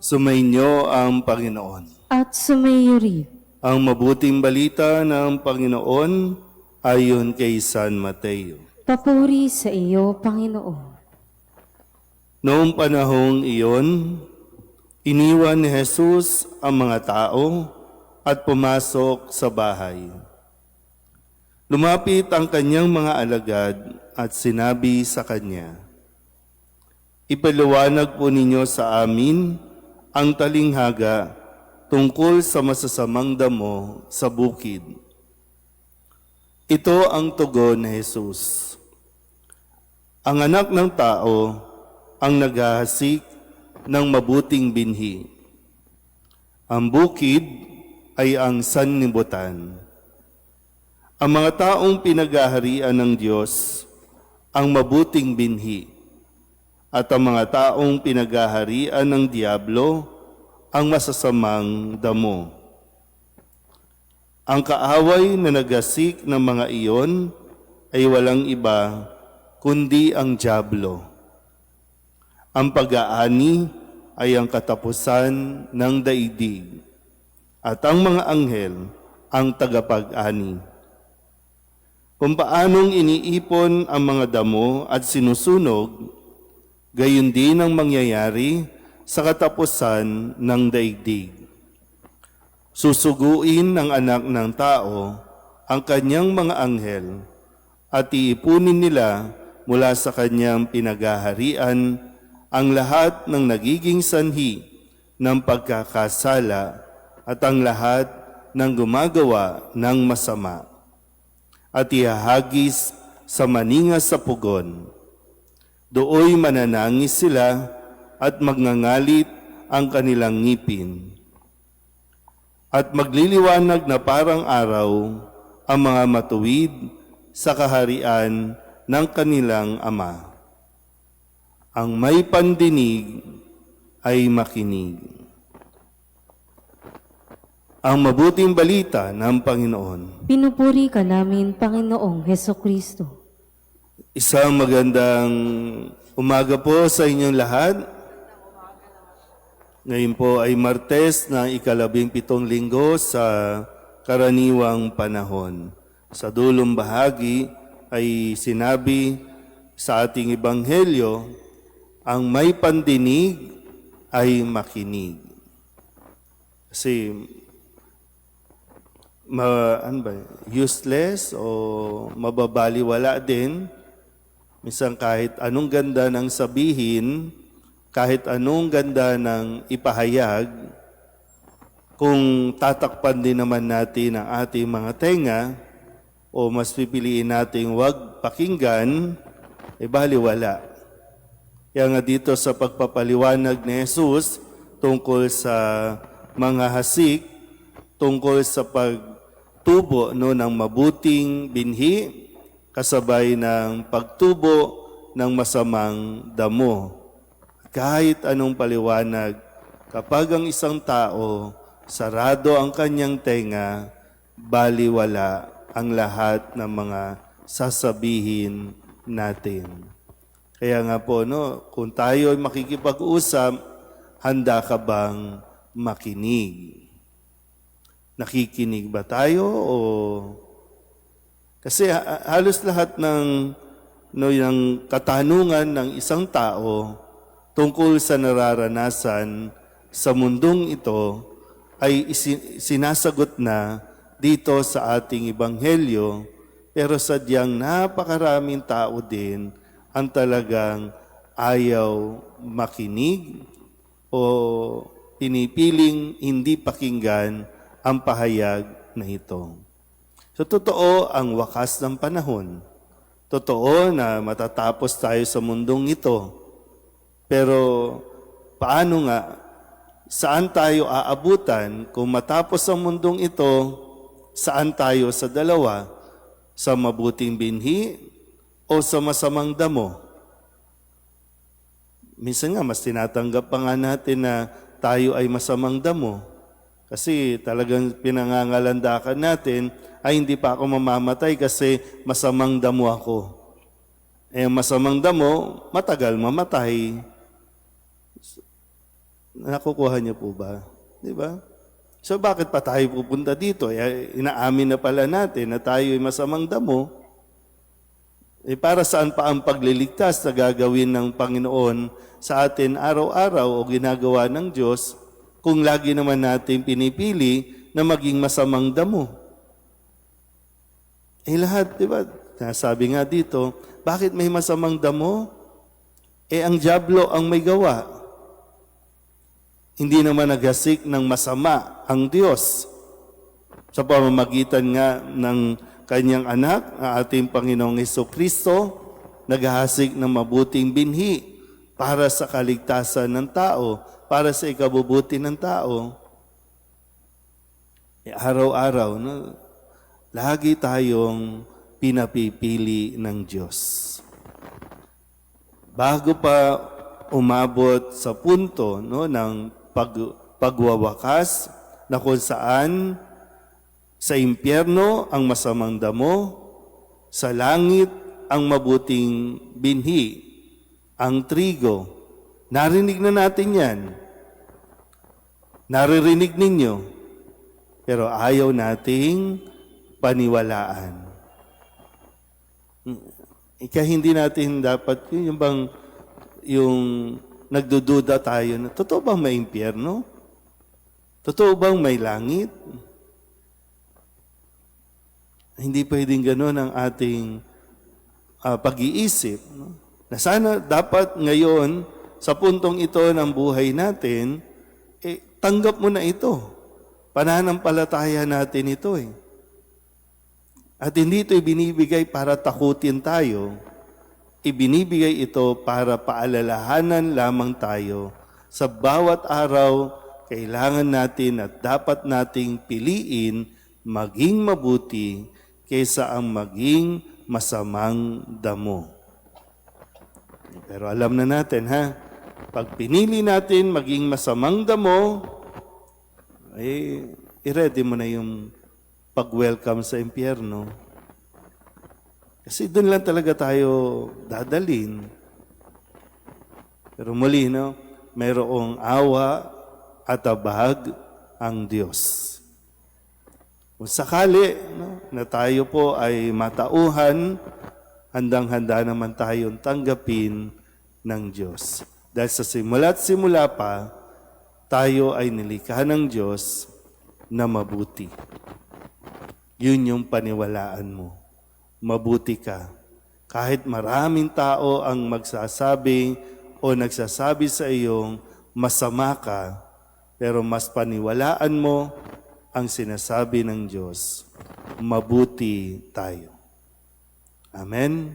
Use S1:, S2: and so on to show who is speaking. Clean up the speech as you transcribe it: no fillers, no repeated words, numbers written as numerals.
S1: Sumainyo ang Panginoon.
S2: At sumayo rin.
S1: Ang mabuting balita ng Panginoon ayon kay San Mateo.
S2: Papuri sa iyo, Panginoon.
S1: Noong panahong iyon, iniwan ni Jesus ang mga tao at pumasok sa bahay. Lumapit ang kanyang mga alagad at sinabi sa kanya, "Ipaliwanag po ninyo sa amin ang talinghaga tungkol sa masasamang damo sa bukid." Ito ang tugon ni Jesus. Ang anak ng tao ang naghahasik ng mabuting binhi. Ang bukid ay ang sanlibutan. Ang mga taong pinaghaharian ng Diyos ang mabuting binhi, at ang mga taong pinaghaharian ng Diablo ang masasamang damo. Ang kaaway na naghasik ng mga iyon ay walang iba kundi ang Diablo. Ang pag-aani ay ang katapusan ng daigdig, at ang mga anghel ang tagapag-ani. Kung paanong iniipon ang mga damo at sinusunog, gayon din ang mangyayari sa katapusan ng daigdig. Susuguin ng anak ng tao ang kanyang mga anghel at iipunin nila mula sa kanyang pinaghaharian ang lahat ng nagiging sanhi ng pagkakasala at ang lahat ng gumagawa ng masama, at ihahagis sa maningas sa pugon. Dooy mananangis sila at magngangalit ang kanilang ngipin. At magliliwanag na parang araw ang mga matuwid sa kaharian ng kanilang Ama. Ang may pandinig ay makinig. Ang mabuting balita ng Panginoon.
S2: Pinupuri ka namin, Panginoong Hesukristo.
S1: Isang magandang umaga po sa inyong lahat. Ngayon po ay Martes ng 17 linggo sa karaniwang panahon. Sa dulong bahagi ay sinabi sa ating ebanghelyo, ang may pandinig ay makinig. Kasi useless o mababaliwala din. Minsan kahit anong ganda ng sabihin, kahit anong ganda ng ipahayag, kung tatakpan din naman natin ang ating mga tenga o mas pipiliin nating wag pakinggan, baliwala. Kaya nga dito sa pagpapaliwanag ni Jesus tungkol sa mga hasik, tungkol sa pagtubo ng mabuting binhi, kasabay ng pagtubo ng masamang damo. Kahit anong paliwanag, kapag ang isang tao sarado ang kanyang tenga, baliwala ang lahat ng mga sasabihin natin. Kaya nga po, kung tayo ay makikipag-usap, handa ka bang makinig? Nakikinig ba tayo o... Kasi halos lahat ng katanungan ng isang tao tungkol sa nararanasan sa mundong ito ay sinasagot na dito sa ating ebanghelyo, pero sadyang napakaraming tao din ang talagang ayaw makinig o pinipiling hindi pakinggan ang pahayag na ito. So, totoo ang wakas ng panahon. Totoo na matatapos tayo sa mundong ito. Pero paano nga? Saan tayo aabutan kung matapos ang mundong ito? Saan tayo sa dalawa? Sa mabuting binhi o sa masamang damo? Minsan nga, mas tinatanggap pa nga natin na tayo ay masamang damo. Kasi talagang pinangangalandakan natin, ay hindi pa ako mamamatay kasi masamang damo ako. Masamang damo, matagal mamatay. Nakukuha niyo po ba? Di ba? So bakit pa tayo pupunta dito? Inaamin na pala natin na tayo ay masamang damo. Para saan pa ang pagliligtas na gagawin ng Panginoon sa atin araw-araw o ginagawa ng Diyos kung lagi naman natin pinipili na maging masamang damo? Lahat, di ba? Sabi nga dito, bakit may masamang damo? Ang diablo ang may gawa. Hindi naman naghasik ng masama ang Diyos. Sa pamamagitan nga ng kanyang anak, ang ating Panginoong Hesukristo, naghahasik ng mabuting binhi para sa kaligtasan ng tao, para sa ikabubuti ng tao. Araw-araw, no? Lagi tayong pinapipili ng Diyos. Bago pa umabot sa punto, no, ng pagwawakas na kung saan sa impyerno ang masamang damo, sa langit ang mabuting binhi, ang trigo. Narinig na natin yan. Naririnig ninyo. Pero ayaw nating paniwalaan. Hindi natin dapat, yung nagdududa tayo na, totoo bang may impyerno? Totoo bang may langit? Hindi pwedeng gano'n ang ating pag-iisip. No? Na sana dapat ngayon, sa puntong ito ng buhay natin, tanggap mo na ito. Pananampalataya natin ito At hindi ito ibinibigay para takutin tayo. Ibinibigay ito para paalalahanan lamang tayo. Sa bawat araw, kailangan natin at dapat nating piliin maging mabuti kaysa ang maging masamang damo. Pero alam na natin, pag pinili natin maging masamang damo, i-ready mo na yung pag-welcome sa impyerno. Kasi doon lang talaga tayo dadalin. Pero muli, no, mayroong awa at abag ang Diyos. Kung sakali, no, na tayo po ay matauhan, handang-handa naman tayong tanggapin ng Diyos. Dahil sa simula't simula pa, tayo ay nilikha ng Diyos na mabuti. Yun yung paniwalaan mo. Mabuti ka. Kahit maraming tao ang magsasabi o nagsasabi sa iyong masama ka, pero mas paniwalaan mo ang sinasabi ng Diyos. Mabuti tayo. Amen?